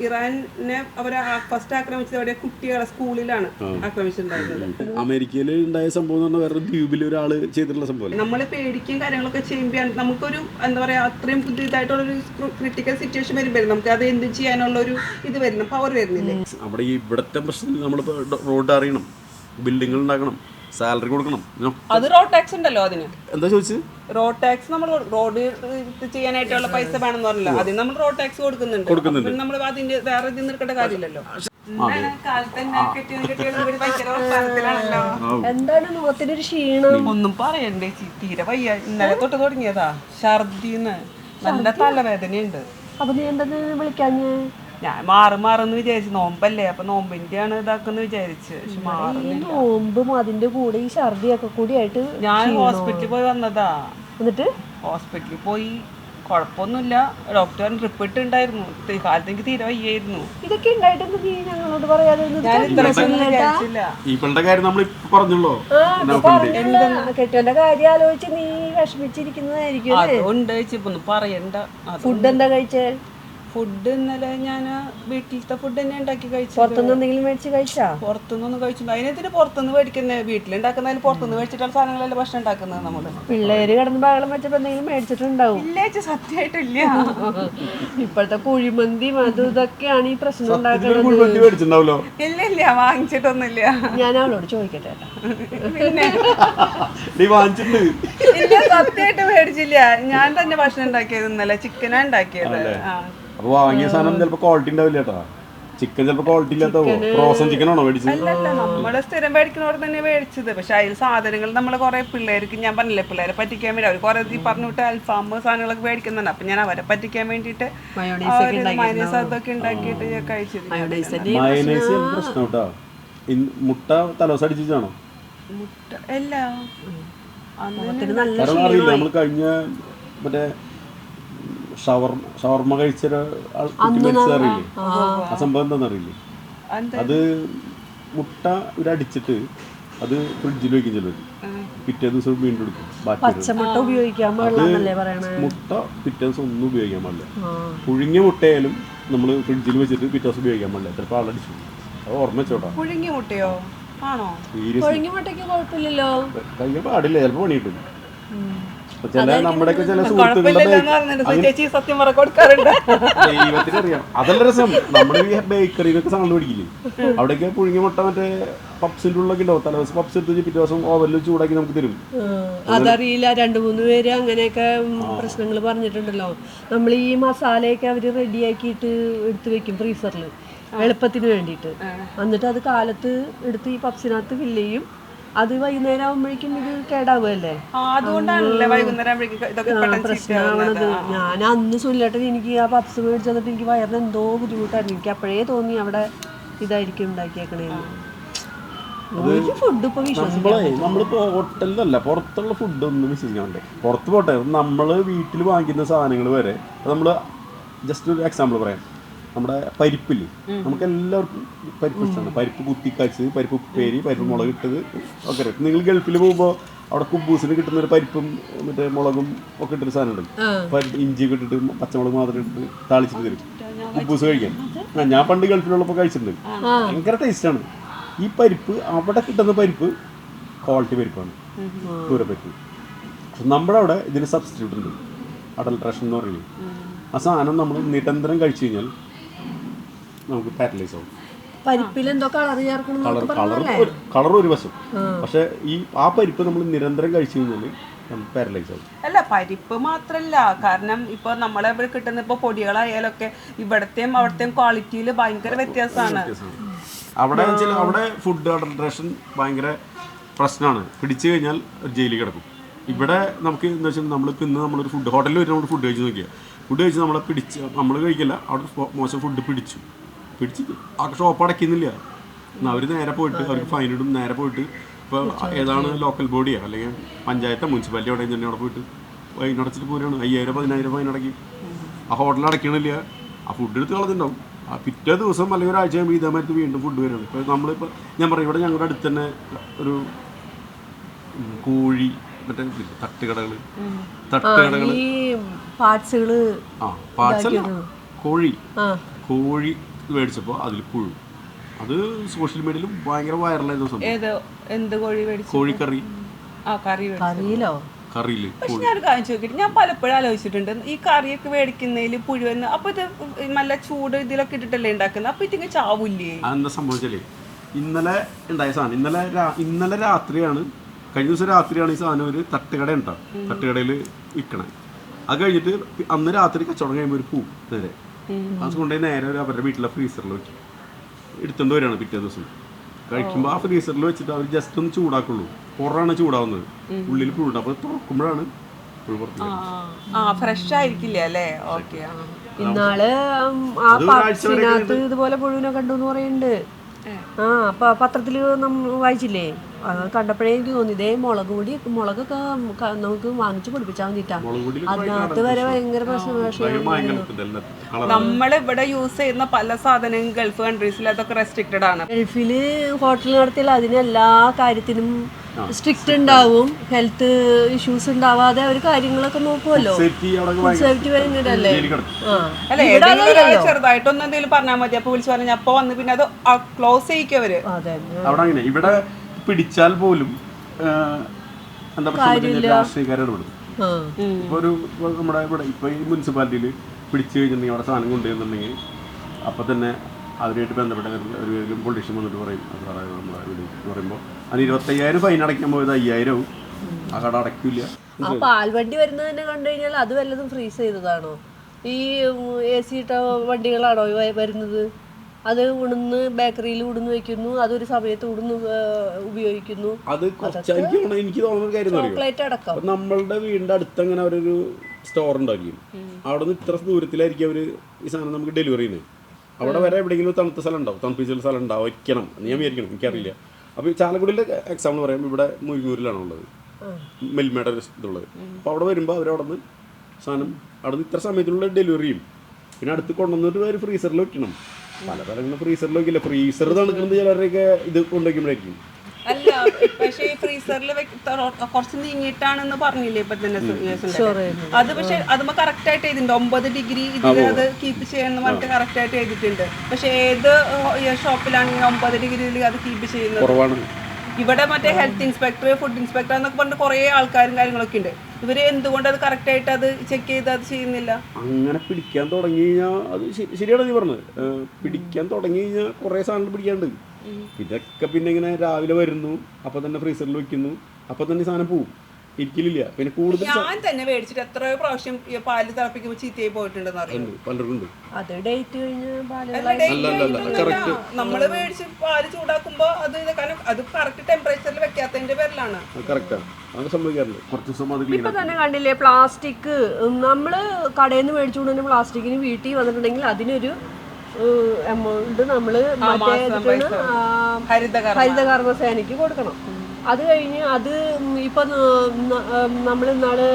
ഇറാനെ അവർ ഫസ്റ്റ് ആക്രമിച്ചത് അവിടെ കുട്ടികളെ സ്കൂളിലാണ് ആക്രമിച്ചിട്ടുണ്ടായിരുന്നത്. അമേരിക്കയിൽ ഉണ്ടായ സംഭവം എന്ന് പറഞ്ഞാൽ വേറെ ദ്വീപിൽ ഒരാൾ ചെയ്തിട്ടുള്ള സംഭവം. നമ്മൾ പേടിക്കും കാര്യങ്ങളൊക്കെ ചെയ്യുമ്പോൾ നമുക്കൊരു എന്താ പറയുക അത്രയും ഇതായിട്ടുള്ളൊരു ക്രിട്ടിക്കൽ സിറ്റുവേഷൻ വരുമ്പോൾ നമുക്ക് അത് എന്ത് ചെയ്യാനുള്ള ഒരു ഇത് വരുന്നു, പവർ വരുന്നില്ലേ. നമ്മുടെ ഈ ഇവിടുത്തെ പ്രശ്നത്തിൽ നമ്മളിപ്പോൾ റോഡ് അറിയണം, ബിൽഡിങ്ങുകൾ ഉണ്ടാക്കണം, സാലറി കൊടുക്കണം. അത് റോഡ് ടാക്സ് ഉണ്ടല്ലോ. അതിന് എന്താ ചോദിച്ചത്? റോഡ് ടാക്സ് നമ്മൾ റോഡ് ചെയ്യാനായിട്ടുള്ള പൈസ വേണമെന്ന് പറഞ്ഞല്ലോ, അതിന് നമ്മൾ റോഡ് ടാക്സ് കൊടുക്കുന്നുണ്ട്. നമ്മൾ അതിന്റെ വേറെ ഇതിൽ നിൽക്കേണ്ട കാര്യമില്ലല്ലോ. എന്താണ് മുഖത്തിനൊരു ക്ഷീണം? ഒന്നും പറയണ്ടേ, തീരെ വയ്യ. ഇന്നലെ തൊട്ട് തുടങ്ങിയതാ ഛർദിന്ന്, നല്ല തലവേദനയുണ്ട്. അപ്പൊ നീ എന്താ വിളിക്കാഞ്ഞ്? ഞാൻ മാറുന്ന് വിചാരിച്ചു, നോമ്പല്ലേ, അപ്പൊ നോമ്പിന്റെയാണ് ഇതാക്കുന്ന വിചാരിച്ചു. പക്ഷെ നോമ്പും അതിന്റെ കൂടെ ഈ ഛർദിയൊക്കെ കൂടി ആയിട്ട് ഞാൻ ഹോസ്പിറ്റലിൽ പോയി വന്നതാ. എന്നിട്ട് ഹോസ്പിറ്റലിൽ പോയി കുഴപ്പമൊന്നുമില്ല. ഡോക്ടർ ട്രിപ്പ് ഇട്ടുണ്ടായിരുന്നു. കാലത്തേക്ക് തീരെ വയ്യായിരുന്നു. ഇതൊക്കെ ഉണ്ടായിട്ടൊന്നും നീ ഞങ്ങളോട് പറയാതെ കെട്ടിയോന്റെ കാര്യം ആലോചിച്ച് നീ വിഷമിച്ചിരിക്കുന്നതായിരിക്കും. അതുകൊണ്ട് ഒന്നും പറയണ്ട. ഫുഡ് എന്താ കഴിച്ചേ? ഫുഡ് ഇന്നലെ ഞാൻ വീട്ടിലത്തെ ഫുഡ് തന്നെ ഉണ്ടാക്കി കഴിച്ചു. പുറത്തുനിന്ന് എന്തെങ്കിലും മേടിച്ച് കഴിച്ചാ? പുറത്തുനിന്നൊന്നും കഴിച്ചിട്ടുണ്ട്. അതിനെതിരെ പുറത്തുനിന്ന് മേടിക്കുന്നത്, വീട്ടിലുണ്ടാക്കുന്നതിൽ പുറത്തുനിന്ന് മേടിച്ചിട്ടുള്ള സാധനങ്ങളല്ലേ ഭക്ഷണം ഉണ്ടാക്കുന്നത്. നമ്മള് പിള്ളേര് കിടന്ന് ബഹളം വെച്ചപ്പോ എന്തെങ്കിലും മേടിച്ചിട്ടുണ്ടാവും. ഇല്ല, സത്യമായിട്ടില്ല. ഇപ്പോഴത്തെ കുഴിമന്തിയും അതും ഇതൊക്കെയാണ് ഈ പ്രശ്നം ഉണ്ടാക്കുന്നത്. ഇല്ല, വാങ്ങിച്ചിട്ടൊന്നുമില്ല. ഞാൻ അവളോട് ചോദിക്കട്ടെ. ഇല്ല, സത്യമായിട്ട് മേടിച്ചില്ല. ഞാൻ തന്നെ ഭക്ഷണം ഉണ്ടാക്കിയത് ഇന്നലെ. ചിക്കനാ ഉണ്ടാക്കിയത്. അപ്പൊ വാങ്ങിയ സാധനം ചിലപ്പോ ക്വാളിറ്റി ഉണ്ടാവില്ല കേട്ടോ. ചിക്കൻ ചിലപ്പോ ക്വാളിറ്റി ഇല്ലാത്തവോ. ഫ്രോസൺ ചിക്കൻ ആണോ മേടിച്ചത്? അല്ലല്ല, നമ്മള് സ്ഥിരം മേടിക്കുന്നവർ തന്നെ മേടിച്ചത്. പക്ഷെ അതിൽ സാധനങ്ങൾ നമ്മള് കുറെ പിള്ളേർക്ക്, ഞാൻ പറഞ്ഞില്ലേ, പിള്ളേരെ പറ്റിക്കാൻ വേണ്ടി അവർ കുറെ പറഞ്ഞു വിട്ട് അൽഫാം സാധനങ്ങളൊക്കെ മേടിക്കുന്നുണ്ട്. അപ്പൊ ഞാൻ അവരെ പറ്റിക്കാൻ വേണ്ടിട്ട് മയോണൈസ് അതൊക്കെ ഉണ്ടാക്കിയിട്ട് ഞാൻ കഴിച്ചത്. മയോണൈസ് പ്രശ്നം കേട്ടോ. മുട്ട തലോസ അടിച്ചാണോ? മുട്ട അല്ല, അറിയില്ല. നമ്മൾ കഴിഞ്ഞ മറ്റേ ഷവർമ കഴിച്ച അറിയില്ലേ? ആ സംഭവം എന്താണെന്നറിയില്ലേ? അത് മുട്ട ഇവരടിച്ചിട്ട് അത് ഫ്രിഡ്ജിൽ വെക്കും ചിലർ. പിറ്റേ ദിവസം വീണ്ടും എടുക്കും. പച്ചമുട്ട ഉപയോഗിക്കാൻ പാടില്ല. മുട്ട പിറ്റേ ദിവസം ഒന്നും ഉപയോഗിക്കാൻ പാടില്ല. പുഴുങ്ങിയ മുട്ടയായാലും നമ്മൾ ഫ്രിഡ്ജിൽ വെച്ചിട്ട് പിറ്റേ ദിവസം ഉപയോഗിക്കാൻ പാടില്ല. ചിലപ്പോൾ ആളടിച്ചു. അത് ഓർമ്മ വെച്ചോട്ടാ. പുഴുങ്ങിയ മുട്ടയോ? ആണോ? പുഴുങ്ങിയ മുട്ടയ്ക്ക് കുഴപ്പമില്ലല്ലോ. കഴിക്കാൻ പാടില്ല, ചിലപ്പോൾ പണിയിട്ടും. നമ്മുടെയൊക്കെ ചില സുഹൃത്തുക്കളുടെ ദൈവത്തിനറിയാം. അതല്ല രസം. നമ്മുടെ ഈ ബേക്കറിയിലൊക്കെ സാധനം മേടിക്കില്ലേ, അവിടെയൊക്കെ പുഴുങ്ങിയ മുട്ട മറ്റേ പപ്സിന്റെ ഉള്ളൊക്കെ ഉണ്ടാവും. തലേദിവസം പപ്സ് എടുത്ത് പിറ്റേ ദിവസം ഓവനിൽ ചൂടാക്കി നമുക്ക് തരും. അതറിയില്ല. 2-3 പേര് അങ്ങനെയൊക്കെ പ്രശ്നങ്ങൾ പറഞ്ഞിട്ടുണ്ടല്ലോ. നമ്മൾ ഈ മസാലയൊക്കെ അവര് റെഡിയാക്കിയിട്ട് എടുത്ത് വെക്കും ഫ്രീസറിൽ എളുപ്പത്തിന് വേണ്ടിയിട്ട്. എന്നിട്ട് അത് കാലത്ത് എടുത്ത് ഈ പപ്സിനകത്ത് ഫില്ല് ചെയ്യും. അത് വൈകുന്നേരം ആകുമ്പോഴേക്കും ഇത് കേടാവുമല്ലേ. പ്രശ്നമാണത്. ഞാൻ അന്ന് സുല്ലേട്ടൻ എനിക്ക് ആ പപ്സ് മേടിച്ച് തന്നിട്ട് എനിക്ക് വയറിന് എന്തോ ബുദ്ധിമുട്ടായിരുന്നു. എനിക്ക് അപ്പോഴേ തോന്നി അവിടെ ഇതായിരിക്കും ഉണ്ടാക്കിയേക്കണേന്ന്. ഫുഡ് ഇപ്പൊ നമ്മളിപ്പോ ഹോട്ടലിലല്ല, പുറത്തുള്ള ഫുഡ് ഒന്നും വിശ്വസിക്കാണ്ട്. പുറത്ത് പോട്ടെ, നമ്മള് വീട്ടിൽ വാങ്ങിക്കുന്ന സാധനങ്ങൾ വരെ. നമ്മള് ജസ്റ്റ് ഒരു എക്സാമ്പിൾ പറയാം. നമ്മുടെ പരിപ്പില്ലേ, നമുക്ക് എല്ലാവർക്കും പരിപ്പ് ഇഷ്ടമാണ്. പരിപ്പ് കുത്തിക്കാച്ച്, പരിപ്പ് ഉപ്പേരി, പരിപ്പ് മുളക് ഇട്ടത് ഒക്കെ. നിങ്ങൾ ഗൾഫിൽ പോകുമ്പോൾ അവിടെ കുബൂസിന് കിട്ടുന്ന ഒരു പരിപ്പും മറ്റേ മുളകും ഒക്കെ ഇട്ടൊരു സാധനം ഉണ്ട്. പരിപ്പ് ഇഞ്ചിയൊക്കെ ഇട്ടിട്ട് പച്ചമുളക് മാത്രം ഇട്ടിട്ട് താളിച്ചിട്ട് തരും കുബൂസ് കഴിക്കാൻ. ഞാൻ പണ്ട് ഗൾഫിലുള്ളപ്പോൾ കഴിച്ചിട്ടുണ്ട്. ഭയങ്കര ടേസ്റ്റാണ്. ഈ പരിപ്പ് അവിടെ കിട്ടുന്ന പരിപ്പ് ക്വാളിറ്റി പരിപ്പാണ്, ദൂരപ്പരിപ്പ്. നമ്മുടെ അവിടെ ഇതിന് സബ്സ്റ്റിറ്റ്യൂട്ട് ഉണ്ട്, അഡൾട്രേഷൻ എന്ന് പറയുന്നത്. ആ സാധനം നമ്മൾ നിരന്തരം കഴിച്ചു കഴിഞ്ഞാൽ നമുക്ക് പാരലൈസ് ആവും. കളർ ഒരു വശം, പക്ഷെ ആ പരിപ്പ് നമ്മൾ നിരന്തരം കഴിച്ചു കഴിഞ്ഞാൽ നമുക്ക് പാരലൈസ് ആവും. അല്ല, പരിപ്പ് മാത്രല്ല, കാരണം ഇപ്പൊ നമ്മളെ കിട്ടുന്ന ഇപ്പൊ പൊടികളായാലൊക്കെ ഇവിടത്തെയും അവിടത്തെയും ക്വാളിറ്റിയിൽ ഭയങ്കര വ്യത്യാസമാണ്. അവിടെ ഫുഡ് അഡൾട്രേഷൻ ഭയങ്കര പ്രശ്നമാണ്. പിടിച്ചു കഴിഞ്ഞാൽ ജയിലിൽ കിടക്കും. ഇവിടെ നമുക്ക് എന്താ വെച്ചാൽ നമ്മളിപ്പോൾ ഇന്ന് നമ്മളൊരു ഫുഡ് ഹോട്ടലിൽ വരെ നമ്മൾ ഫുഡ് കഴിച്ച് നോക്കിയാൽ ഫുഡ് കഴിച്ച് നമ്മളെ പിടിച്ച് നമ്മൾ കഴിക്കില്ല. അവിടെ മോശം ഫുഡ് പിടിച്ച് ആ ഷോപ്പ് അടയ്ക്കുന്നില്ല. അവർ നേരെ പോയിട്ട് അവർക്ക് ഫൈനിടും. നേരെ പോയിട്ട് ഇപ്പോൾ ഏതാണ് ലോക്കൽ ബോഡിയോ അല്ലെങ്കിൽ പഞ്ചായത്തോ മുനിസിപ്പാലിറ്റി അവിടെ തന്നെ അവിടെ പോയിട്ട് ഫൈനടച്ചിട്ട് പോരാണ്. 5000-10000 ഫൈനടക്കി. ആ ഹോട്ടലിൽ അടയ്ക്കണില്ല. ആ ഫുഡ് എടുത്ത് കളഞ്ഞിട്ടുണ്ടാവും. ആ പിറ്റേ ദിവസം അല്ലെങ്കിൽ ഒരാഴ്ച കഴിയുമ്പോൾ ഇതേമാതിരി വീണ്ടും ഫുഡ് വരികയാണ്. ഇപ്പോൾ നമ്മളിപ്പോൾ ഞാൻ പറയും, ഇവിടെ ഞങ്ങളുടെ അടുത്ത് തന്നെ ഒരു കോഴി മറ്റേ തട്ടുകടകൾ പാർട്സുകൾ, കോഴി കോഴി മേടിച്ചപ്പോൾ അതിൽ പുഴു. അത് സോഷ്യൽ മീഡിയയിൽ ഭയങ്കര വൈറലായിരുന്നു സംഭവം. ഏത് എന്ത് കോഴി മേടിച്ചു? കോഴിക്കറി. ആ കറി കറിയിലോ? കറിയില്. പക്ഷെ ഞാനൊരു കാര്യം ചോദിക്കട്ടെ, ഞാൻ പലപ്പോഴും ആലോചിച്ചിട്ടുണ്ട് ഈ കറിയൊക്കെ മേടിക്കുന്നതിൽ പുഴുവെന്ന്. അപ്പൊ ഇത് നല്ല ചൂട് ഇതിലൊക്കെ ഇട്ടിട്ടല്ലേ ഉണ്ടാക്കുന്നത്, അപ്പൊ ഇതിങ്ങനെ ചാവൂല്ലേ? അതെന്താ സംഭവിച്ചാലേ, ഇന്നലെ ഉണ്ടായ സാധനം ഇന്നലെ രാത്രിയാണ്, കഴിഞ്ഞ ദിവസം രാത്രിയാണ് ഈ സാധനം ഒരു തട്ടുകട ഉണ്ടാവും, തട്ടുകടയിൽ വിൽക്കണേ. അത് കഴിഞ്ഞിട്ട് അന്ന് രാത്രി കച്ചവടം കഴിയുമ്പോൾ ഒരു പൂ നേരെ അത് കൊണ്ടുപോയി നേരെ അവരുടെ വീട്ടിലെ ഫ്രീസറിൽ വെക്കും. എടുത്തുകൊണ്ട് വരികയാണ് പിറ്റേ ദിവസം. കഴിക്കുമ്പോൾ ആ ഫ്രീസറിൽ വെച്ചിട്ട് അവർ ജസ്റ്റ് ഒന്ന് ചൂടാക്കുള്ളൂ. പുറമാണ് ചൂടാവുന്നത്, ഉള്ളിൽ പുഴുണ്ട്. അപ്പോൾ തുറക്കുമ്പോഴാണ് പുഴു പുറത്ത്. ഫ്രഷ് ആയിരിക്കില്ല അല്ലേ? ഓക്കെ. ഇന്നാള് ആ പച്ചിനകത്ത് ഇതുപോലെ പുഴുവിനെ കണ്ടു എന്ന് പറയുന്നുണ്ട്. അപ്പൊ പത്രത്തില് വായിച്ചില്ലേ? അത് കണ്ടപ്പോഴേ എനിക്ക് തോന്നി ഇതേ മുളകൊക്കെ നമുക്ക് വാങ്ങിച്ചു പൊടിപ്പിച്ചാൽ മതിട്ടാ. അതിനകത്ത് വരെ ഭയങ്കര നമ്മളിവിടെ യൂസ് ചെയ്യുന്ന പല സാധനങ്ങളും ഗൾഫ് കൺട്രീസിൽ അതൊക്കെ റെസ്ട്രിക്റ്റഡ് ആണ്. ഗൾഫില് ഹോട്ടൽ നടത്തിയാൽ അതിന് എല്ലാ കാര്യത്തിനും സ്ട്രിക്റ്റ് ഉണ്ടാവും. ഹെൽത്ത് ഇഷ്യൂസ് ഉണ്ടാവാതെ അവർ കാര്യങ്ങളൊക്കെ നോക്കുമല്ലോ. സേഫ്റ്റി ഭയങ്കരല്ലേ? ചെറുതായിട്ടൊന്നും എന്തെങ്കിലും പറഞ്ഞാൽ മതി, അപ്പൊ വിളിച്ചു പറഞ്ഞാൽ അപ്പൊ വന്ന് പിന്നെ അത് ക്ലോസ് ചെയ്യിക്കും അവര്. അവിടെ ഇവിടെ പിടിച്ചാൽ പോലും എന്താ രാഷ്ട്രീയക്കാരെ ഇടപെടും. ഇപ്പൊ ഒരു നമ്മുടെ ഇവിടെ ഇപ്പൊ ഈ മുനിസിപ്പാലിറ്റിയിൽ പിടിച്ചു കഴിഞ്ഞിട്ടുണ്ടെങ്കിൽ അവിടെ സാധനം കൊണ്ടുവരുന്നുണ്ടെങ്കിൽ അപ്പൊ തന്നെ അവരുമായിട്ട് ബന്ധപ്പെട്ട ഒരു പൊളിറ്റീഷ്യൻ വന്നിട്ട് പറയും എന്ന് പറയുമ്പോൾ അതിന് 25,000 ഫൈൻ അടയ്ക്കാൻ പോയത് 5,000 ആ കട അടയ്ക്കില്ല. ആ പാൽവണ്ടി വരുന്നത് തന്നെ കണ്ടു കഴിഞ്ഞാൽ അത് വല്ലതും ഫ്രീസ് ചെയ്തതാണോ? ഈ AC ഇട്ട വണ്ടികളാണോ വരുന്നത്? അത് ഉടുന്ന് ബേക്കറിയിൽ ഉടുന്ന് വെക്കുന്നു, അതൊരു സമയത്ത് ഉടുന്ന് ഉപയോഗിക്കുന്നു. അത് എനിക്ക് തോന്നുന്ന കാര്യം ചോക്ലേറ്റ് അടക്കം. നമ്മളുടെ വീടിന്റെ അടുത്ത് അങ്ങനെ അവരൊരു സ്റ്റോർ ഉണ്ടാക്കി, അവിടെ നിന്ന് ഇത്ര ദൂരത്തിലായിരിക്കും അവർ ഈ സാധനം നമുക്ക് ഡെലിവറി ചെയ്യുന്നത്. അവിടെ വരെ എവിടെയെങ്കിലും തണുത്ത സ്ഥലം ഉണ്ടാവും, തണുപ്പിച്ചുള്ള സ്ഥലം ഉണ്ടാവും, വയ്ക്കണം എന്ന് ഞാൻ വിചാരിക്കണം, എനിക്കറിയില്ല. അപ്പോൾ ഈ ചാലക്കുടിയിലെ എക്സാമ്പിൾ പറയാം, ഇവിടെ മുരിങ്ങൂരിലാണ് ഉള്ളത്, മിൽമയുടെ ഇതുള്ളത്. അപ്പോൾ അവിടെ വരുമ്പോൾ അവരവിടെ നിന്ന് സാധനം അവിടെ നിന്ന് ഇത്ര സമയത്തിനുള്ള ഡെലിവറി ചെയ്യും. പിന്നെ അടുത്ത് കൊണ്ടുവന്നിട്ട് ഒരു ഫ്രീസറിൽ വെക്കണം. പല പല ഫ്രീസറിൽ വെക്കില്ല, ഫ്രീസർ തണുക്കുന്നത് ചിലരുടെയൊക്കെ ഇത് കൊണ്ടുവയ്ക്കുമ്പോഴായിരിക്കും. അല്ല പക്ഷേ ഈ ഫ്രീസറിൽ കുറച്ച് നീങ്ങിയിട്ടാണെന്ന് പറഞ്ഞില്ലേ ഇപ്പൊ തന്നെ. അത് പക്ഷെ അതുമ്പോ കറക്റ്റ് ആയിട്ട് എഴുതിട്ടുണ്ട് 9 ഡിഗ്രി ഇതിൽ അത് കീപ്പ് ചെയ്യാന്ന് പറഞ്ഞിട്ട് കറക്റ്റ് ആയിട്ട് എഴുതിയിട്ടുണ്ട്. പക്ഷെ ഏത് ഷോപ്പിലാണെങ്കിൽ 9 ഡിഗ്രിയിൽ അത് കീപ്പ് ചെയ്യുന്നത്. ഇവിടെ മറ്റേ ഹെൽത്ത് ഇൻസ്പെക്ടർ, ഫുഡ് ഇൻസ്പെക്ടർ എന്നൊക്കെ പറഞ്ഞിട്ട് കുറേ ആൾക്കാരും കാര്യങ്ങളൊക്കെ ഉണ്ട്. ഇവര് എന്തുകൊണ്ട് അത് കറക്റ്റ് ആയിട്ട് അത് ചെക്ക് ചെയ്ത് അത് ചെയ്യുന്നില്ല? അങ്ങനെ പിടിക്കാൻ തുടങ്ങി കഴിഞ്ഞാൽ അത് ശരിയാണ് നീ പറഞ്ഞത്. പിടിക്കാൻ തുടങ്ങി കഴിഞ്ഞാൽ കുറേ സാധനങ്ങൾ പിടിക്കാണ്ട്. ഇതൊക്കെ പിന്നെ ഇങ്ങനെ രാവിലെ വരുന്നു, അപ്പൊ തന്നെ ഫ്രീസറിൽ വെക്കുന്നു, അപ്പൊ തന്നെ സാധനം പോവും, ഇരിക്കലില്ല. പിന്നെ കൂടുതൽ ഞാൻ തന്നെ മേടിച്ചിട്ട് എത്രയോ പ്രാവശ്യം പാല് തിളപ്പിക്കുമ്പോൾ ചീത്തയായി പോയിട്ടുണ്ടെന്ന് അറിയുന്നു പലർക്കും. അത് ഡേറ്റ് കഴിഞ്ഞ് നമ്മള് മേടിച്ച് പാല് ചൂടാക്കുമ്പോ അത് കാരണം അത് കറക്റ്റ് ടെമ്പറേച്ചറിൽ വെക്കാത്തതിന്റെ പേരിലാണ്. ഇപ്പൊ തന്നെ കണ്ടില്ലേ പ്ലാസ്റ്റിക്, നമ്മള് കടയിൽ നിന്ന് മേടിച്ചുകൊണ്ട് തന്നെ പ്ലാസ്റ്റിക്കിന് വീട്ടിൽ വന്നിട്ടുണ്ടെങ്കിൽ അതിനൊരു എമൗണ്ട് നമ്മള് മറ്റേ ഹരിതകർമ്മസേനയ്ക്ക് കൊടുക്കണം. അത് കഴിഞ്ഞ് അത് ഇപ്പൊ നമ്മൾ ഇന്നാള്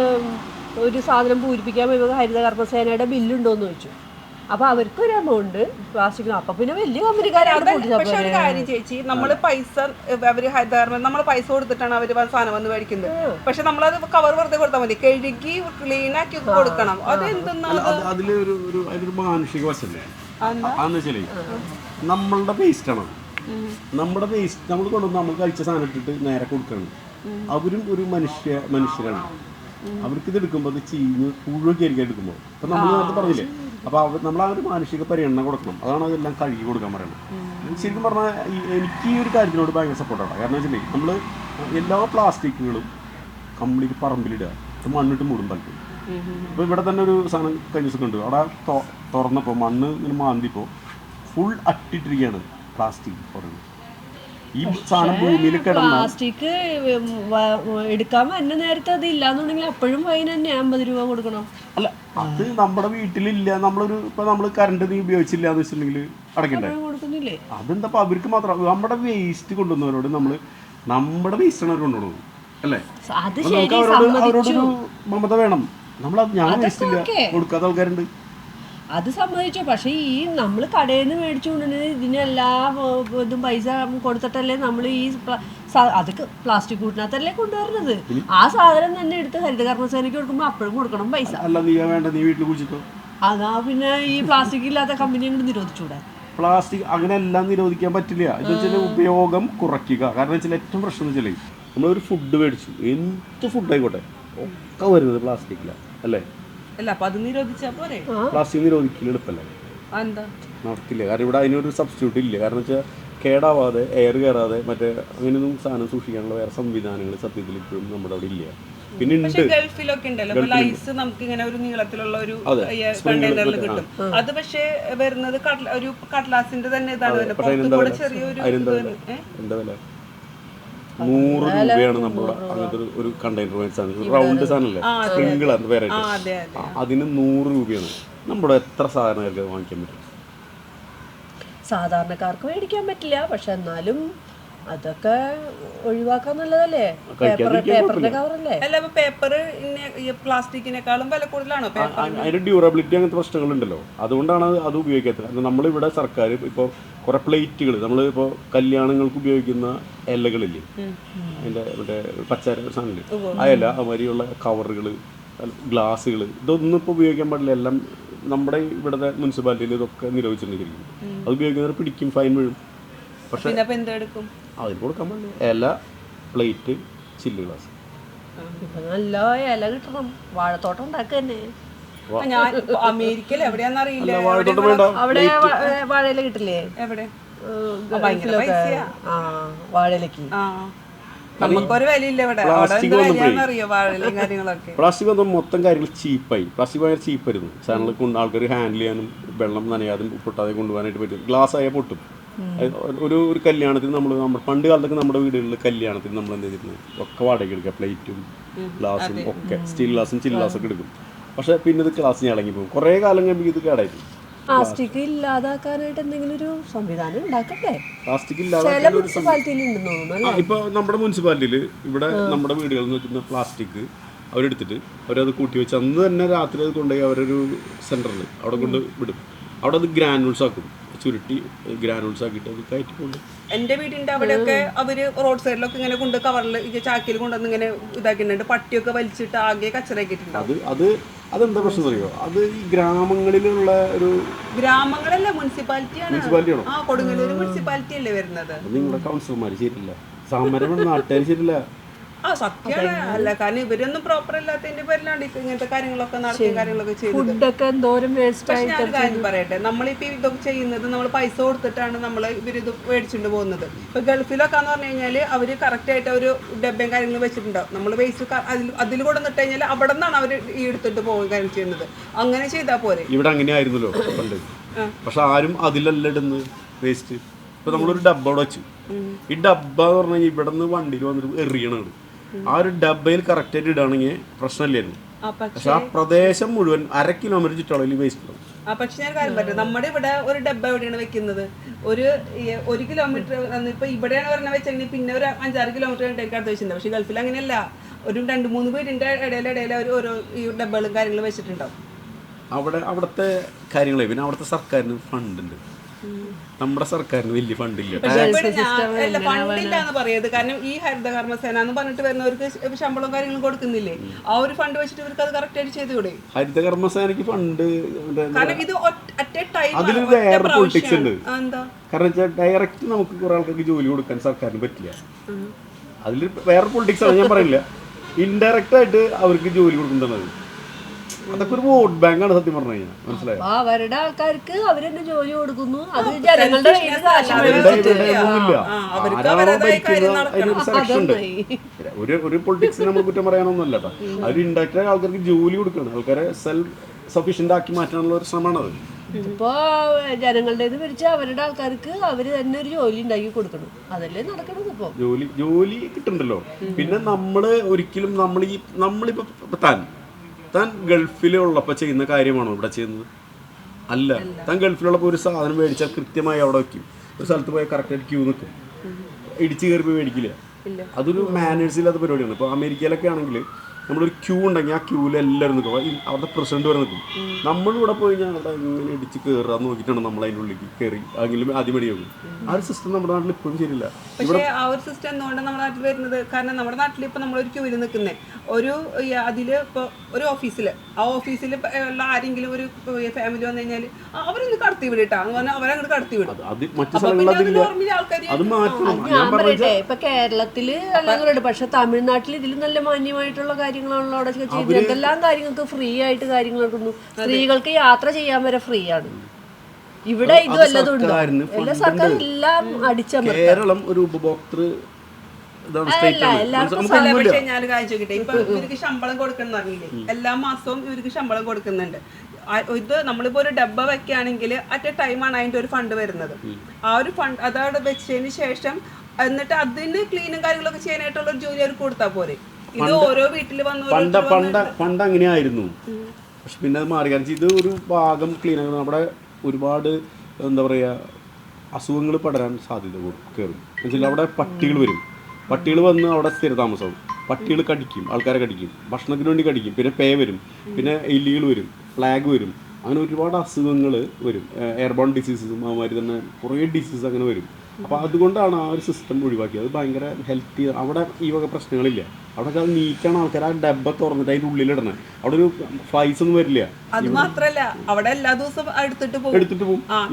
ഒരു സാധനം പൂരിപ്പിക്കാൻ പോയപ്പോൾ ഹരിതകർമ്മസേനയുടെ ബില്ലുണ്ടോന്ന് ചോദിച്ചു. അപ്പൊ അവർക്ക് ഒരു എമൗണ്ട് പ്ലാസ്റ്റിക്. അപ്പൊ പിന്നെ വലിയ കമ്പനിക്കാരാണ്. പക്ഷെ ഒരു കാര്യം ചേച്ചി, നമ്മള് പൈസ അവര് ഹരിതകർമ്മ നമ്മള് പൈസ കൊടുത്തിട്ടാണ് അവര് സാധനം വന്ന് മേടിക്കുന്നത്. പക്ഷെ നമ്മളത് കവർ വെറുതെ കൊടുത്താൽ മതി, കഴുകി ക്ലീൻ ആക്കി കൊടുക്കണം. അത് അതിലൊരു മാനുഷിക വശല്ലേ? അതെന്ന് വെച്ചാലേ നമ്മളുടെ വേസ്റ്റ് ആണ്. നമ്മുടെ വേസ്റ്റ് നമ്മൾ കൊണ്ടുവന്ന് നമ്മൾ കഴിച്ച സാധനം ഇട്ടിട്ട് നേരെ കൊടുക്കണം. അവരും ഒരു മനുഷ്യരാണ്. അവർക്ക് ഇത് എടുക്കുമ്പോൾ അത് ചീഞ്ഞ് പുഴുവൊക്കെ ആയിരിക്കും എടുക്കുമ്പോൾ. അപ്പം നമ്മൾ നേരത്തെ പറഞ്ഞില്ലേ, അപ്പോൾ നമ്മൾ ആ ഒരു മാനുഷിക പരിഗണന കൊടുക്കണം. അതാണ് അതെല്ലാം കഴുകി കൊടുക്കാൻ പറയുന്നത്. ശരിക്കും പറഞ്ഞാൽ എനിക്ക് ഈ ഒരു കാര്യത്തിനോട് ഭയങ്കര സപ്പോർട്ടാണ്. കാരണം വെച്ചിട്ടുണ്ടെങ്കിൽ നമ്മൾ എല്ലാ പ്ലാസ്റ്റിക്കുകളും കംപ്ലീറ്റ് പറമ്പിലിടുക, മണ്ണിട്ട് മൂടും താല്പര്യം. ഇപ്പോൾ ഇവിടെ തന്നെ ഒരു സാധനം കഴിഞ്ഞ ദിവസം ഉണ്ട്, അവിടെ തുറന്നപ്പോൾ മണ്ണ് ഇങ്ങനെ മാന്തിപ്പോൾ ഫുൾ അട്ടിട്ടിരിക്കുകയാണ് പ്ലാസ്റ്റിക്. പറയുന്നത് ഈ സാധനം ഭൂമിയിൽ കിടന്ന പ്ലാസ്റ്റിക് എടുക്കാൻ വരുന്ന നേരത്തെ അത് ഇല്ലാന്നുണ്ടെങ്കിൽ അപ്പോഴും ഫൈൻ തന്നെ 50 രൂപ കൊടുക്കണം. അല്ല, അത് നമ്മുടെ വീട്ടിലില്ല. നമ്മളൊരു ഇപ്പൊ നമ്മൾ കറണ്ട് നീ ഉപയോഗിച്ചില്ല എന്ന് വെച്ചിട്ടുണ്ടെങ്കിൽ അടക്കണ്ടേ? കൊടുക്കുന്നില്ലേ? അതെന്താ അവർക്ക് മാത്രം. നമ്മുടെ വേസ്റ്റ് കൊണ്ടുവന്നവരോട് നമ്മുടെ വേസ്റ്റാണ് അവർ കൊണ്ടുപോകുന്നത് അല്ലേ? അവരോടൊരു മമത വേണം. ഞാൻ വേസ്റ്റ് ഇല്ല കൊടുക്കാത്ത ആൾക്കാരുണ്ട്, അത് സമ്മതിച്ചു. പക്ഷെ ഈ നമ്മൾ കടയിൽ നിന്ന് മേടിച്ചുകൊണ്ടിരുന്നത് ഇതിനെല്ലാ ഇതും പൈസ കൊടുത്തിട്ടല്ലേ നമ്മൾ ഈ അതൊക്കെ പ്ലാസ്റ്റിക് കൂട്ടിനകത്തല്ലേ കൊണ്ടുവരുന്നത്. ആ സാധനം തന്നെ എടുത്ത് ഹരിതകർമ്മസേനയ്ക്ക് കൊടുക്കുമ്പോൾ അപ്പോഴും കൊടുക്കണം പൈസ. അല്ല, നീ വേണ്ട, നീ വീട്ടിൽ കുഴിച്ചിട്ടോ. അതാ പിന്നെ ഈ പ്ലാസ്റ്റിക് ഇല്ലാത്ത കമ്പനി അങ്ങോട്ട് നിരോധിച്ചൂടെ? പ്ലാസ്റ്റിക് അങ്ങനെ എല്ലാം നിരോധിക്കാൻ പറ്റില്ല. ഇത് വെച്ചാൽ ഉപയോഗം കുറയ്ക്കുക. കാരണം വെച്ചാൽ ഏറ്റവും പ്രശ്നം എന്ന് വെച്ചാൽ നമ്മളൊരു ഫുഡ് മേടിച്ചു, എന്ത് ഫുഡ് ആയിക്കോട്ടെ ഒക്കെ വരുന്നത് പ്ലാസ്റ്റിക്കിലാണ് അല്ലേ? അല്ല അപ്പൊ അത് നിരോധിച്ചാ പോരെ? പ്ലാസ്റ്റിക് നിരോധിക്കൽ എളുപ്പമല്ലേ? എന്താ നടക്കില്ല. കാരണം ഇവിടെ അതിനൊരു സബ്സ്റ്റിറ്റ്യൂട്ട് ഇല്ല. കാരണം വെച്ചാൽ കേടാവാതെ എയർ കയറാതെ മറ്റേ അങ്ങനെയൊന്നും സാധനം സൂക്ഷിക്കാനുള്ള വേറെ സംവിധാനങ്ങൾ സത്യത്തിൽ ഇപ്പോഴും നമ്മുടെ അവിടെ ഇല്ല. പിന്നെ ഉണ്ട് ഗൾഫിലൊക്കെ ഉണ്ടല്ലോ ഐസ് നമുക്ക് ഇങ്ങനെ ഒരു നീളത്തിലുള്ള ഒരു കണ്ടെയ്നറിൽ കിട്ടും. അത് പക്ഷേ വരുന്നത് ഒരു കടലാസിന്റെ തന്നെ ഇതാണ്. ചെറിയൊരു എന്താ വില? 100 രൂപയാണ് നമ്മുടെ അങ്ങനത്തെ ഒരു കണ്ടെയ്നർ സാധനം, റൗണ്ട് സാധനമല്ലേ, സ്പ്രിങ്കിൾ അത് വേറെ. അതിന് 100 രൂപയാണ്. നമ്മുടെ എത്ര സാധനങ്ങൾക്ക് വാങ്ങിക്കാൻ പറ്റും? സാധാരണക്കാർക്ക് മേടിക്കാൻ പറ്റില്ല, പക്ഷെ എന്നാലും അതൊക്കെ ഒഴിവാക്കാൻ നല്ലതല്ലേ? പേപ്പറിന്റെ കവറല്ലേ? അല്ല അപ്പൊ പേപ്പർ പ്ലാസ്റ്റിക്കിനേക്കാളും വില കൂടുതലാണോ? അതിന്റെ ഡ്യൂറബിലിറ്റി അങ്ങനത്തെ പ്രശ്നങ്ങളുണ്ടല്ലോ, അതുകൊണ്ടാണ് അത് ഉപയോഗിക്കാത്തത്. നമ്മളിവിടെ സർക്കാർ ഇപ്പോൾ കുറെ പ്ലേറ്റുകൾ, നമ്മൾ ഇപ്പോൾ കല്യാണങ്ങൾക്ക് ഉപയോഗിക്കുന്ന ഇലകളില്ലേ, അതിന്റെ മറ്റേ പച്ച സാധനമില്ലേ, ആ ഇല, അതുമാതിരിയുള്ള കവറുകൾ, ഗ്ലാസ്സുകൾ, ഇതൊന്നും ഇപ്പോൾ ഉപയോഗിക്കാൻ പാടില്ല. എല്ലാം നമ്മുടെ ഇവിടുത്തെ മുനിസിപ്പാലിറ്റിയിൽ ഇതൊക്കെ നിരോധിച്ചിട്ടുണ്ടെങ്കിൽ അത് ഉപയോഗിക്കുന്നവർ പിടിക്കും, ഫൈൻ വീഴും. പക്ഷെ അതിന് കൊടുക്കാൻ പാടില്ല. ഇല, പ്ലേറ്റ്, ചില്ല് ഗ്ലാസ്. നല്ല ഇല കിട്ടണം, വാഴത്തോട്ടം ഉണ്ടാക്കുക തന്നെ. ഞാൻ അമേരിക്കയിൽ എവിടെയാന്നറിയില്ല, അവിടെ വാഴയില കിട്ടില്ലേ? എവിടെ? വാഴയിലക്ക് നമുക്കൊരു വിലയില്ല ഇവിടെ. പ്ലാസ്റ്റിക് വന്നപ്പോൾ മൊത്തം കാര്യങ്ങൾ ചീപ്പായി. പ്ലാസ്റ്റിക് ഭയങ്കര ചീപ്പായിരുന്നു. സാധനങ്ങൾ കൊണ്ട് ആൾക്കാർ ഹാൻഡിൽ ചെയ്യാനും വെള്ളം നനയാതും പൊട്ടാതെ കൊണ്ടുപോകാനായിട്ട് പറ്റും. ഗ്ലാസ് ആയാൽ പൊട്ടും. ഒരു കല്യാണത്തിന് നമ്മൾ പണ്ട് കാലത്തൊക്കെ നമ്മുടെ വീടുകളിൽ കല്യാണത്തിന് നമ്മൾ എന്ത് ചെയ്തിരുന്നു, ഒക്കെ വാടകയ്ക്ക് എടുക്കുക. പ്ലേറ്റും ഗ്ലാസും ഒക്കെ, സ്റ്റീൽ ഗ്ലാസും ചില്ല് ഗ്ലാസ്സൊക്കെ എടുക്കും. പക്ഷെ പിന്നെ ഇത് ഗ്ലാസ് ഇളങ്ങി പോകും. കുറേ കാലം കഴിയുമ്പോൾ ഇത് കേടായിരുന്നു. പ്ലാസ്റ്റിക് ഇല്ലാതാക്കാനായിട്ട് എന്തെങ്കിലും ഒരു സംവിധാനം ഉണ്ടാക്കട്ടെ. പ്ലാസ്റ്റിക് ഇല്ലാതെ ഇപ്പോൾ നമ്മുടെ മുനിസിപ്പാലിറ്റിയിൽ ഇവിടെ നമ്മുടെ വീടുകളിൽ നിന്ന് വെക്കുന്ന പ്ലാസ്റ്റിക് അവരെടുത്തിട്ട് അവരത് കൂട്ടി വെച്ച് അന്ന് തന്നെ രാത്രി അത് കൊണ്ടുപോയി അവരൊരു സെൻറ്ററിൽ അവിടെ കൊണ്ട് വിടും. അവിടെ അത് ഗ്രാനുൾസ് ആക്കും, ചുരുട്ടി ഗ്രാനുൾസ് ആക്കിയിട്ട് അത് കയറ്റി കൊണ്ട്. എൻ്റെ വീടിൻ്റെ അവിടെയൊക്കെ അവർ റോഡ് സൈഡിലൊക്കെ ഇങ്ങനെ കൊണ്ട് കവറിൽ ചാക്കിൽ കൊണ്ടുവന്ന് ഇങ്ങനെ ഇതാക്കിയിട്ടുണ്ട്. പട്ടിയൊക്കെ വലിച്ചിട്ട് ആകെ കച്ചറയാക്കിയിട്ടുണ്ട്. അതെന്താ പ്രശ്നം അറിയോ? അത് ഈ ഗ്രാമങ്ങളിലുള്ള ഒരു ഗ്രാമങ്ങളല്ല, മുനിസിപ്പാലിറ്റിയാണോ? ആ, കൊടുങ്ങല്ലൂർ മുനിസിപ്പാലിറ്റി അല്ലേ വരുന്നത്. നിങ്ങളുടെ കൗൺസിലർമാർ ശരിയില്ല, സമരം നാട്ടുകാർ ശരിയില്ല. ആ സത്യമാണ്. അല്ല കാരണം ഇവരൊന്നും പ്രോപ്പർ അല്ലാത്തതിന്റെ പേരിലാണ് ഇങ്ങനത്തെ കാര്യങ്ങളൊക്കെ നടത്തിയ കാര്യങ്ങളൊക്കെ ചെയ്യുന്നത്. പക്ഷെ ഞാൻ കാര്യം പറയട്ടെ, നമ്മളിപ്പോ ഇതൊക്കെ ചെയ്യുന്നത് നമ്മൾ പൈസ കൊടുത്തിട്ടാണ് നമ്മൾ ഇവരിത് മേടിച്ചുകൊണ്ട് പോകുന്നത്. ഇപ്പൊ ഗൾഫിലൊക്കെ എന്ന് പറഞ്ഞു കഴിഞ്ഞാൽ അവര് കറക്റ്റ് ആയിട്ട് ഒരു ഡബ്ബയും കാര്യങ്ങളും വെച്ചിട്ടുണ്ടാവും. നമ്മൾ വേസ്റ്റ് അതിൽ കൊടുത്തിട്ട് കഴിഞ്ഞാൽ അവിടെ നിന്നാണ് അവർ ഈ എടുത്തിട്ട് പോകുക കാര്യം ചെയ്യുന്നത്. അങ്ങനെ ചെയ്താൽ പോരെ. ഇവിടെ അങ്ങനെ ആയിരുന്നല്ലോ പണ്ട്. പക്ഷെ ആരും അതിലല്ല ഇടുന്നത് വേസ്റ്റ്. ഇപ്പൊ നമ്മളൊരു ഡബ്ബ അവിടെ വെച്ചു, ഈ ഡബ്ബ എന്ന് പറഞ്ഞു കഴിഞ്ഞാൽ ഇവിടെ നിന്ന് വണ്ടിയിൽ വന്നിട്ട് എറിയണത്. ആ ഒരു ഡബ്ബയിൽ കറക്റ്റായിട്ട് ഇടുകയാണെങ്കിൽ പ്രശ്നമില്ലായിരുന്നു. പക്ഷെ ആ പ്രദേശം മുഴുവൻ 1/2 കിലോമീറ്റർ ചുറ്റളവിൽ വേസ്റ്റ് ഉണ്ടാവും. പക്ഷെ ഞാൻ കാര്യം പറ്റും, നമ്മുടെ ഇവിടെ ഒരു ഡബ്ബ എവിടെയാണ് വെക്കുന്നത്? ഒരു കിലോമീറ്റർ ഇപ്പൊ ഇവിടെയാണ് പറഞ്ഞ വെച്ചെങ്കിൽ പിന്നെ ഒരു 5-6 കിലോമീറ്റർ അടുത്ത് വെച്ചിട്ടുണ്ട്. പക്ഷെ ഗൾഫിൽ അങ്ങനെയല്ല, ഒരു 2-3 വീടിന്റെ ഇടയിൽ ഓരോ ഈ ഡബ്ബകളും കാര്യങ്ങളും വെച്ചിട്ടുണ്ടാവും. അവിടുത്തെ കാര്യങ്ങളെ പിന്നെ അവിടുത്തെ സർക്കാരിന് ഫണ്ടുണ്ട്, നമ്മുടെ സർക്കാരിന് വലിയ ഫണ്ടില്ല. ഫണ്ടില്ലാന്ന് പറയുന്നത് കാരണം ഈ ഹരിതകർമ്മസേന എന്ന് പറഞ്ഞിട്ട് വരുന്നവർക്ക് ശമ്പളവും കാര്യങ്ങളും കൊടുക്കുന്നില്ലേ? ആ ഒരു ഫണ്ട് വെച്ചിട്ട് ഇവർക്ക് അത് കറക്റ്റ് ആയിട്ട് ചെയ്തുകൂടെ? ഹരിതകർമ്മസേനക്ക് ഫണ്ട് കാരണം ഇത് അതിൽ വേറെ പൊളിറ്റിക്സ് ഉണ്ട്. കാരണം വെച്ചാൽ ഡയറക്റ്റ് നമുക്ക് കുറെ ആൾക്കാർക്ക് ജോലി കൊടുക്കാൻ സർക്കാരിന് പറ്റില്ല. അതിൽ വേറെ പൊളിറ്റിക്സ് ആണ്, ഞാൻ പറയില്ല. ഇൻഡയറക്റ്റ് ആയിട്ട് അവർക്ക് ജോലി കൊടുക്കുന്നത് അതൊക്കെ ഒരു വോട്ട് ബാങ്കാണ് സത്യം പറഞ്ഞു കഴിഞ്ഞാൽ. മനസ്സിലായോ? അവരുടെ ആൾക്കാർക്ക് അവരെന്നെ ജോലി കൊടുക്കുന്നു. അത് ജനങ്ങളുടെ ഒരു പൊളിറ്റിക്സിന് നമ്മൾ കുറ്റം പറയാനൊന്നുമല്ല കേട്ടോ. അവർ ഇൻഡയറക്റ്റ് ആയ ആൾക്കാർക്ക് ജോലി കൊടുക്കണം, ആൾക്കാരെ സെൽഫ് സഫീഷ്യന്റ് ആക്കി മാറ്റാനുള്ള ഒരു ശ്രമമാണ് അത്. ഇപ്പോ ജനങ്ങളുടേത് പിടിച്ച് അവരുടെ ആൾക്കാർക്ക് അവര് തന്നെ ഒരു ജോലി ഉണ്ടാക്കി കൊടുക്കണം. അതല്ലേ നടക്കണത്. ഇപ്പൊ ജോലി കിട്ടുന്നുണ്ടല്ലോ. പിന്നെ നമ്മള് ഒരിക്കലും നമ്മളിപ്പോ താൻ ഗൾഫിലുള്ളപ്പോൾ ചെയ്യുന്ന കാര്യമാണോ ഇവിടെ ചെയ്യുന്നത്? അല്ല. താൻ ഗൾഫിലുള്ളപ്പോൾ ഒരു സാധനം മേടിച്ചാൽ കൃത്യമായി അവിടെ വയ്ക്കും. ഒരു സ്ഥലത്ത് പോയി കറക്റ്റായിട്ട് ക്യൂ നിൽക്കും, ഇടിച്ച് കയറി പോയി മേടിക്കില്ല. അതൊരു മാനേഴ്സ് ഇല്ലാത്ത പരിപാടിയാണ്. ഇപ്പോൾ അമേരിക്കയിലൊക്കെ ആണെങ്കിൽ നമ്മളൊരു ക്യൂ ഉണ്ടെങ്കിൽ ആ ക്യൂവിൽ എല്ലാവരും നിൽക്കും, അവിടുത്തെ പ്രസിഡന്റ് വരെ നിൽക്കും. നമ്മളിവിടെ പോയി കഴിഞ്ഞാൽ അവിടെ ഇങ്ങനെ ഇടിച്ച് കയറാൻ നോക്കിയിട്ടാണ് നമ്മൾ അതിൻ്റെ ഉള്ളിലേക്ക് കയറി എങ്കിലും ആദ്യം മടിയാകും. ആ ഒരു സിസ്റ്റം നമ്മുടെ നാട്ടിൽ ഇപ്പോഴും ശരിയില്ല. പക്ഷേ ആ ഒരു സിസ്റ്റം എന്തുകൊണ്ടാണ് നമ്മുടെ നാട്ടിൽ വരുന്നത്? കാരണം നമ്മുടെ നാട്ടിൽ ഇപ്പൊ നമ്മളൊരു ക്യൂവിൽ നിൽക്കുന്നത്, ഒരു അതിൽ ഇപ്പോൾ ഒരു ഓഫീസിൽ ആ ഓഫീസിൽ ഉള്ള ആരെങ്കിലും ഒരു ഫാമിലി വന്നു കഴിഞ്ഞാൽ അവരൊന്ന് കടത്തി വിടട്ടാന്ന് പറഞ്ഞാൽ അവരങ്ങോട്ട് കടത്തി വിടും. ഞാൻ പറയട്ടെ, ഇപ്പൊ കേരളത്തില് അല്ലെങ്കിൽ പക്ഷെ തമിഴ്നാട്ടിൽ ഇതിൽ നല്ല മാന്യമായിട്ടുള്ള കാര്യങ്ങളാണല്ലോ അവിടെ ചെയ്ത് എന്തെല്ലാം കാര്യങ്ങൾക്ക് ഫ്രീ ആയിട്ട് കാര്യങ്ങൾ നടക്കുന്നു. സ്ത്രീകൾക്ക് യാത്ര ചെയ്യാൻ വരെ ഫ്രീ ആണ്. ഇവിടെ ഇത് വല്ലതുണ്ടോ? എല്ലാ സർക്കാർ എല്ലാം അടിച്ചമർത്തും. കേരളം ഒരു ഉപഭോക്തൃ പക്ഷെ ഞാൻ കാര്യം ചോദിക്കട്ടെ, ഇപ്പൊ ഇവർക്ക് ശമ്പളം കൊടുക്കണം അറിയില്ലേ, എല്ലാ മാസവും ഇവർക്ക് ശമ്പളം കൊടുക്കുന്നുണ്ട്. ഇത് നമ്മളിപ്പോ ഒരു ഡബ്ബ വെക്കുകയാണെങ്കിൽ അറ്റ് എ ടൈമാണ് അതിന്റെ ഒരു ഫണ്ട് വരുന്നത്. ആ ഒരു ഫണ്ട് അതവിടെ വെച്ചതിന് ശേഷം എന്നിട്ട് അതിന് ക്ലീനും കാര്യങ്ങളൊക്കെ ചെയ്യാനായിട്ടുള്ള ഒരു ജോലി അവർക്ക് കൊടുത്താൽ പോരെ. ഇത് ഓരോ വീട്ടിൽ വന്ന് പണ്ട് അങ്ങനെയായിരുന്നു. പക്ഷെ പിന്നെ അത് മാറി. കാരണം ഇത് ഒരു ഭാഗം ക്ലീൻ ആകുന്നത് നമ്മുടെ ഒരുപാട് എന്താ പറയുക അസുഖങ്ങൾ പടരാൻ സാധ്യത കയറും. എന്നുവെച്ചാൽ അവിടെ പട്ടികൾ വരും. പട്ടികൾ വന്ന് അവിടെ സ്ഥിരതാമസവും. പട്ടികൾ കടിക്കും, ആൾക്കാരെ കടിക്കും, ഭക്ഷണത്തിന് വേണ്ടി കടിക്കും, പിന്നെ പേ വരും, പിന്നെ എലികൾ വരും, ഫ്ലാഗ് വരും, അങ്ങനെ ഒരുപാട് അസുഖങ്ങൾ വരും. എയർബോൺ ഡിസീസസും അതുമാതിരി തന്നെ കുറേ ഡിസീസ് അങ്ങനെ വരും. അപ്പോൾ അതുകൊണ്ടാണ് ആ ഒരു സിസ്റ്റം ഒഴിവാക്കിയത്. അത് ഭയങ്കര ഹെൽത്തി. അവിടെ ഈ വക പ്രശ്നങ്ങളില്ല. അവിടെ അത് നീറ്റാണ് ആൾക്കാർ ആ ഡബ്ബ തുറന്നിട്ട് അതിൻ്റെ ഉള്ളിലിടണേ. അവിടെ ഒരു ഫ്ലൈസ് ഒന്നും വരില്ല. അത് മാത്രല്ല അവിടെ എല്ലാ ദിവസവും എടുത്തിട്ട് പോകും.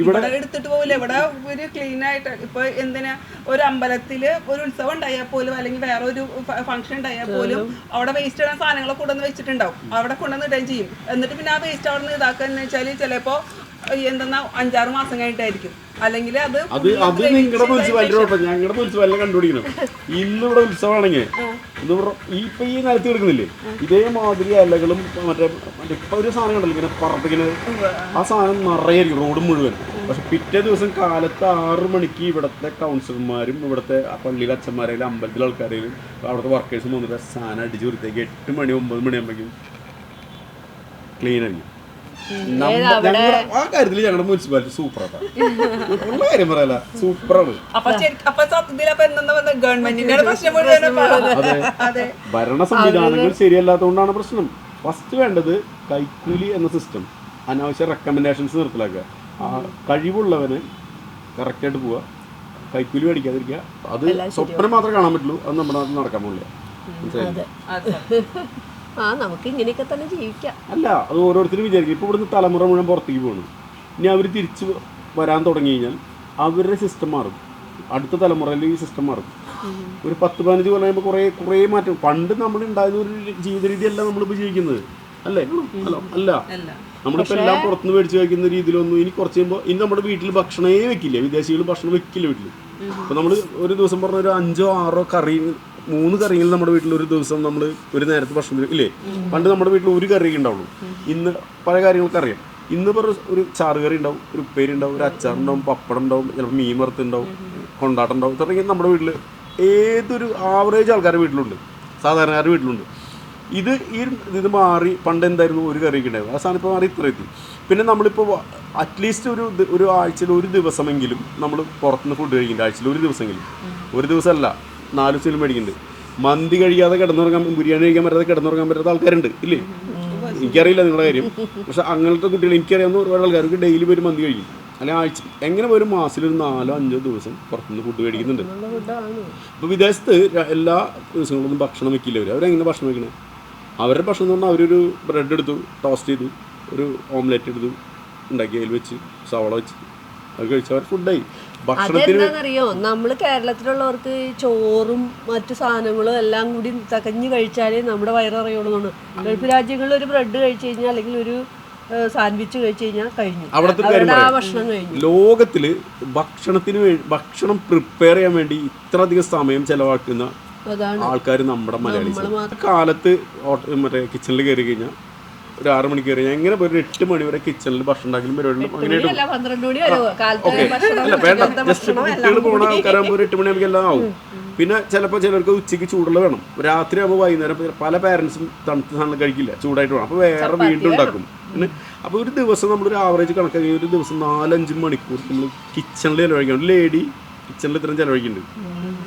ഇവിടെ എടുത്തിട്ട് പോകില്ല. ഇവിടെ ഒരു ക്ലീൻ ആയിട്ട് ഇപ്പൊ എന്തിനാ ഒരു അമ്പലത്തില് ഒരു ഉത്സവം ഉണ്ടായാൽ പോലും അല്ലെങ്കിൽ വേറെ ഒരു ഫംഗ്ഷൻ ഉണ്ടായാൽ പോലും അവിടെ വേസ്റ്റ് ഇടാൻ സാധനങ്ങളെ കൊണ്ടുവന്ന് വെച്ചിട്ടുണ്ടാവും. അവിടെ കൊണ്ടുവന്ന് ഇടുകയും ചെയ്യും. എന്നിട്ട് പിന്നെ ആ വേസ്റ്റ് അവിടെ നിന്ന് ഇതാക്കാന്ന് വെച്ചാൽ ചിലപ്പോ എന്തെന്നാ 6 മാസം കഴിഞ്ഞിട്ടായിരിക്കും. അല്ലെങ്കിൽ അത് നിങ്ങളുടെ മുനിസിപ്പാലിറ്റി ഞങ്ങളുടെ മുനിസിപ്പാലിറ്റി കണ്ടുപിടിക്കണം. ഇന്നിവിടെ ഉത്സവമാണെങ്കിൽ ഇപ്പൊ ഈ നിലത്ത് കിടക്കുന്നില്ലേ, ഇതേമാതിരി ഇലകളും മറ്റേ ഇപ്പൊ ഒരു സാധനം കണ്ടല്ലോ ഇങ്ങനെ പറപ്പിക്കുന്നത്, ആ സാധനം നിറയായിരിക്കും റോഡ് മുഴുവൻ. പക്ഷെ പിറ്റേ ദിവസം കാലത്ത് 6 മണിക്ക് ഇവിടുത്തെ കൗൺസിലർമാരും ഇവിടുത്തെ പള്ളിയിലെ അച്ഛന്മാരെയും അമ്പലത്തിലെ ആൾക്കാരെയും അവിടുത്തെ വർക്കേഴ്സും വന്നിട്ട് സാധനം അടിച്ച് വൃത്തിയാക്കി 8 മണി 9 മണിയാകുമ്പോഴേക്കും ക്ലീൻ ആയിരിക്കും. ആ കാര്യത്തിൽ ഞങ്ങളുടെ മുനിസിപ്പാലിറ്റി സൂപ്പറാണ്. ഉള്ള കാര്യം പറയല, സൂപ്പറാണ്. ഭരണ സംവിധാനങ്ങൾ ശരിയല്ലാത്തതുകൊണ്ടാണ് പ്രശ്നം. ഫസ്റ്റ് വേണ്ടത് കൈക്കൂലി എന്ന സിസ്റ്റം, അനാവശ്യ റെക്കമെൻഡേഷൻസ് നിർത്തലാക്കുക. കഴിവുള്ളവന് കറക്റ്റായിട്ട് പോവുക, കൈക്കൂലി മേടിക്കാതിരിക്കുക. അത് സ്വപ്നം മാത്രമേ കാണാൻ പറ്റുള്ളൂ. അത് നമ്മുടെ നാട്ടിൽ നടക്കാൻ പോകില്ല. നമുക്ക് ഇങ്ങനെയൊക്കെ തന്നെ ജീവിക്കാം. അല്ല, അത് ഓരോരുത്തരും വിചാരിക്കും. ഇപ്പോൾ ഇവിടുന്ന് തലമുറ മുഴുവൻ പുറത്തേക്ക് പോകണം. ഇനി അവർ തിരിച്ച് വരാൻ തുടങ്ങി കഴിഞ്ഞാൽ അവരുടെ സിസ്റ്റം മാറും. അടുത്ത തലമുറയിൽ ഈ സിസ്റ്റം മാറും. ഒരു 10-15 കൊല്ലം കഴിയുമ്പോൾ കുറേ മാറ്റം. പണ്ട് നമ്മൾ ഉണ്ടായിരുന്ന ഒരു ജീവിത രീതിയല്ല നമ്മളിപ്പോൾ ജീവിക്കുന്നത്, അല്ലേ? അല്ല, നമ്മളിപ്പോൾ എല്ലാം പുറത്തുനിന്ന് മേടിച്ച് കഴിക്കുന്ന രീതിയിലൊന്നും ഇനി കുറച്ച് കഴിയുമ്പോൾ ഇനി നമ്മുടെ വീട്ടിൽ ഭക്ഷണമേ വെക്കില്ല. വിദേശികൾ ഭക്ഷണം വെക്കില്ല വീട്ടിൽ. അപ്പോൾ നമ്മൾ ഒരു ദിവസം പറഞ്ഞ ഒരു 5-6 കറി 3 കറികൾ നമ്മുടെ വീട്ടിൽ ഒരു ദിവസം നമ്മൾ ഒരു നേരത്തെ ഭക്ഷണം ഇല്ലേ? പണ്ട് നമ്മുടെ വീട്ടിൽ ഒരു കറിയൊക്കെ ഉണ്ടാവുള്ളൂ. ഇന്ന് പല കാര്യങ്ങൾക്ക് അറിയാം. ഇന്ന് ഒരു ചാറ് കറി ഉണ്ടാവും, ഒരു ഉപ്പേരി ഉണ്ടാവും, ഒരു അച്ചാറുണ്ടാവും, പപ്പടം ഉണ്ടാവും, ചിലപ്പോൾ മീൻ വറുത്തുണ്ടാവും, കൊണ്ടാട്ടം ഉണ്ടാവും. തുടങ്ങി നമ്മുടെ വീട്ടിൽ ഏതൊരു ആവറേജ് ആൾക്കാരുടെ വീട്ടിലുണ്ട്, സാധാരണക്കാരുടെ വീട്ടിലുണ്ട്. ഇത് മാറി. പണ്ട് എന്തായിരുന്നു ഒരു കറിയൊക്കെ ഉണ്ടായിരുന്നു, ആ സാധനം ഇപ്പോൾ മാറി ഇത്ര എത്തി. പിന്നെ നമ്മളിപ്പോൾ അറ്റ്ലീസ്റ്റ് ഒരു ആഴ്ചയിൽ ഒരു ദിവസമെങ്കിലും നമ്മൾ പുറത്തുനിന്ന് ഫുഡ് കഴിക്കുന്നുണ്ട്. ആഴ്ചയിൽ ഒരു ദിവസമെങ്കിലും. ഒരു ദിവസമല്ല, 4 ദിവസം മേടിക്കുന്നുണ്ട്. മന്തി കഴിക്കാതെ കിടന്നുറങ്ങാൻ, ബിരിയാണി കഴിക്കാൻ പറ്റാതെ കിടന്നുറങ്ങാൻ പറ്റാത്ത ആൾക്കാരുണ്ട് ഇല്ലേ? എനിക്കറിയില്ല നിങ്ങളുടെ കാര്യം. പക്ഷെ അങ്ങനത്തെ കുട്ടികൾ എനിക്കറിയാവുന്ന ഒരുപാട് ആൾക്കാർക്ക് ഡെയിലി പോയി മന്തി കഴിക്കും. അല്ലെങ്കിൽ ആഴ്ച എങ്ങനെ ഒരു മാസത്തിൽ ഒരു 4-5 ദിവസം പുറത്തുനിന്ന് ഫുഡ് മേടിക്കുന്നുണ്ട്. ഇപ്പോൾ വിദേശത്ത് എല്ലാ ദിവസങ്ങളൊന്നും ഭക്ഷണം വെക്കില്ല. അവരെങ്ങനെ ഭക്ഷണം വെക്കണേ? അവരുടെ ഭക്ഷണം എന്ന് പറഞ്ഞാൽ അവരൊരു ബ്രെഡ് എടുത്തു, ടോസ്റ്റ് ചെയ്തു, ഒരു ഓംലെറ്റ് എടുത്തു, ഉണ്ടാക്കി അതിൽ വെച്ച് സവാള വെച്ച് അത് കഴിച്ച് അവർ ഫുഡായി. അതെന്താണെന്നറിയോ, നമ്മള് കേരളത്തിലുള്ളവർക്ക് ചോറും മറ്റു സാധനങ്ങളും എല്ലാം കൂടി തകഞ്ഞ് കഴിച്ചാലേ നമ്മുടെ വയറിറയുള്ളൂ. ഗൾഫ് രാജ്യങ്ങളിൽ ഒരു ബ്രെഡ് കഴിച്ചു കഴിഞ്ഞാൽ അല്ലെങ്കിൽ ഒരു സാൻഡ്വിച്ച് കഴിച്ചു കഴിഞ്ഞാൽ കഴിഞ്ഞു, ആ ഭക്ഷണം കഴിഞ്ഞു. ലോകത്തില് ഭക്ഷണം പ്രിപ്പയർ ചെയ്യാൻ വേണ്ടി ഇത്രയധികം സമയം ചെലവാക്കുന്ന ആൾക്കാർ നമ്മുടെ മലയാളീസ്. കാലത്ത് മറ്റേ കിച്ചണിൽ കയറി കഴിഞ്ഞാൽ ഒരു 6 മണിക്ക് കയറി കഴിഞ്ഞാൽ എങ്ങനെ ഒരു 8 മണി വരെ കിച്ചണിൽ ഭക്ഷണം ഉണ്ടാക്കലും പരിപാടികളും അങ്ങനെ അല്ല വേണ്ട. ജസ്റ്റ് കുട്ടികൾ പോകുന്ന ആൾക്കാരാകുമ്പോൾ ഒരു 8 മണിയാകുമ്പോൾ എല്ലാം ആവും. പിന്നെ ചിലപ്പോൾ ചിലർക്ക് ഉച്ചയ്ക്ക് ചൂടുള്ള വേണം. രാത്രി ആകുമ്പോൾ വൈകുന്നേരം പല പാരൻസും തണുത്ത സാധനം കഴിക്കില്ല, ചൂടായിട്ട് വേണം. അപ്പോൾ വേറെ വീണ്ടും ഉണ്ടാക്കും. പിന്നെ അപ്പോൾ ഒരു ദിവസം നമ്മളൊരു ആവറേജ് കണക്കാക്കി ഒരു ദിവസം 4-5 മണിക്കൂർ നമ്മൾ കിച്ചണിൽ ചിലവഴിക്കണം. ലേഡി കിച്ചണിൽ ഇത്രയും ചിലവഴിക്കുന്നുണ്ട്.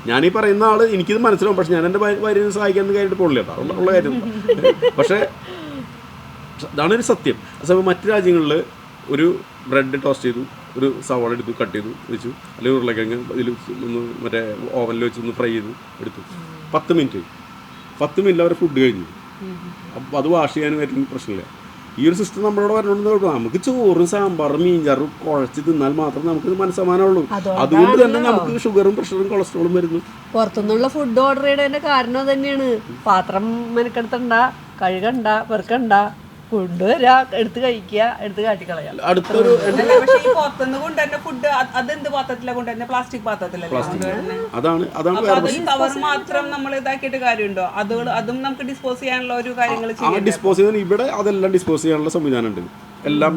ഞാനീ പറയുന്ന ആൾ എനിക്കിത് മനസ്സിലാവും. പക്ഷെ ഞാൻ എൻ്റെ ഭാര്യനെ സഹായിക്കാൻ കാര്യമായിട്ട് പോകില്ല കേട്ടോ, ഉള്ള കാര്യം. പക്ഷേ അതാണൊരു സത്യം. അതേസമയം മറ്റു രാജ്യങ്ങളിൽ ഒരു ബ്രെഡ് ടോസ്റ്റ് ചെയ്തു, ഒരു സവാള എടുത്തു, കട്ട് ചെയ്തു വെച്ചു, അല്ലെങ്കിൽ ഉരുളക്കിഴങ്ങ് ഇതിൽ ഒന്ന് മറ്റേ ഓവനിൽ വെച്ച് ഒന്ന് ഫ്രൈ ചെയ്തു എടുത്തു, 10 മിനിറ്റ്. 10 മിനിറ്റ് അവരെ ഫുഡ് കഴിഞ്ഞു. അപ്പോൾ അത് വാഷ് ചെയ്യാനും പറ്റുന്ന പ്രശ്നമില്ല. ഈ ഒരു സിസ്റ്റം നമ്മളോട് പറഞ്ഞുകൊണ്ട് നമുക്ക് ചോറും സാമ്പാറും മീൻചാറും കുഴച്ച് തിന്നാൽ മാത്രം നമുക്ക് മനസ്സമാനമുള്ളൂ. അതുകൊണ്ട് തന്നെ നമുക്ക് ഷുഗറും പ്രഷറും കൊളസ്ട്രോളും വരുന്നു. പുറത്തുനിന്നുള്ള ഫുഡ് ഓർഡർ ചെയ്തതിന്റെ കാരണം തന്നെയാണ്. പാത്രം മെനക്കെടുത്തണ്ട, കഴുകണ്ട, പെറുക്കണ്ട, കൊണ്ടുവരാ, എടുത്ത് കഴിക്കുക, എടുത്ത് കാട്ടിക്കളയാം. അടുത്തൊരു പക്ഷേ ഈ പുറത്തുനിന്ന് കൊണ്ടുവരുന്ന ഫുഡ് അതെന്ത് പാത്രത്തിലാണ് കൊണ്ടുവരുന്നത്? പ്ലാസ്റ്റിക് പാത്രത്തിലല്ലേ? അതാണ് അപ്പൊ അതിൽ കവർ മാത്രം നമ്മൾ ഇതാക്കിയിട്ട് കാര്യമുണ്ടോ? അതും നമുക്ക് ഡിസ്പോസ് ചെയ്യാനുള്ള ഒരു കാര്യങ്ങൾ ഡിസ്പോസ് ചെയ്യാൻ ഇവിടെ അതെല്ലാം ഡിസ്പോസ് ചെയ്യാനുള്ള സംവിധാനം ഉണ്ട്. എല്ലാം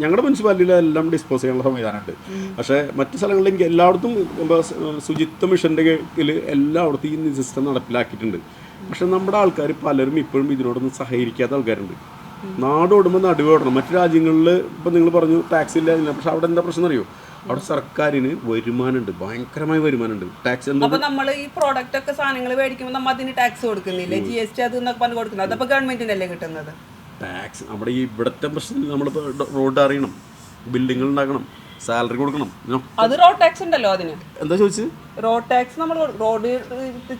ഞങ്ങളുടെ മുനിസിപ്പാലിറ്റിയിൽ എല്ലാം ഡിസ്പോസ് ചെയ്യാനുള്ള സംവിധാനമുണ്ട്. പക്ഷേ മറ്റു സ്ഥലങ്ങളിലേക്ക് എല്ലായിടത്തും ശുചിത്വ മിഷൻ്റെ കീഴിൽ എല്ലായിടത്തും ഈ സിസ്റ്റം നടപ്പിലാക്കിയിട്ടുണ്ട്. പക്ഷെ നമ്മുടെ ആൾക്കാർ പലരും ഇപ്പോഴും ഇതിനോടൊന്നും സഹകരിക്കാത്ത ആൾക്കാരുണ്ട്. നാടോടുമ്പോൾ നടുവോടണം. മറ്റു രാജ്യങ്ങളിൽ ഇപ്പം നിങ്ങൾ പറഞ്ഞു ടാക്സ് ഇല്ല, പക്ഷെ അവിടെ എന്താ പ്രശ്നം അറിയോ? അവിടെ സർക്കാരിന് വരുമാനമുണ്ട്, ഭയങ്കരമായ വരുമാനമുണ്ട്. ടാക്സ് എന്താ? അപ്പൊ നമ്മൾ ഈ പ്രോഡക്റ്റ് ഒക്കെ സാധനങ്ങൾ മേടിക്കുമ്പോൾ നമ്മൾ അതിന് ടാക്സ് കൊടുക്കുന്നില്ലേ? GST അത് എന്നൊക്കെ പറഞ്ഞ് കൊടുക്കുന്നത്. അതപ്പോൾ ഗവൺമെന്റിനല്ലേ കിട്ടുന്നത് ടാക്സ്? നമ്മുടെ ഈ ഇവിടുത്തെ പ്രശ്നം നമ്മളിപ്പോൾ റോഡ് അറിയണം, ബിൽഡിങ്ങൾ ഉണ്ടാക്കണം, സാലറി കൊടുക്കണം. അത് റോഡ് ടാക്സ് ഉണ്ടല്ലോ. അതിന് എന്താ ചോദിച്ചത്? റോഡ് ടാക്സ് നമ്മൾ റോഡ്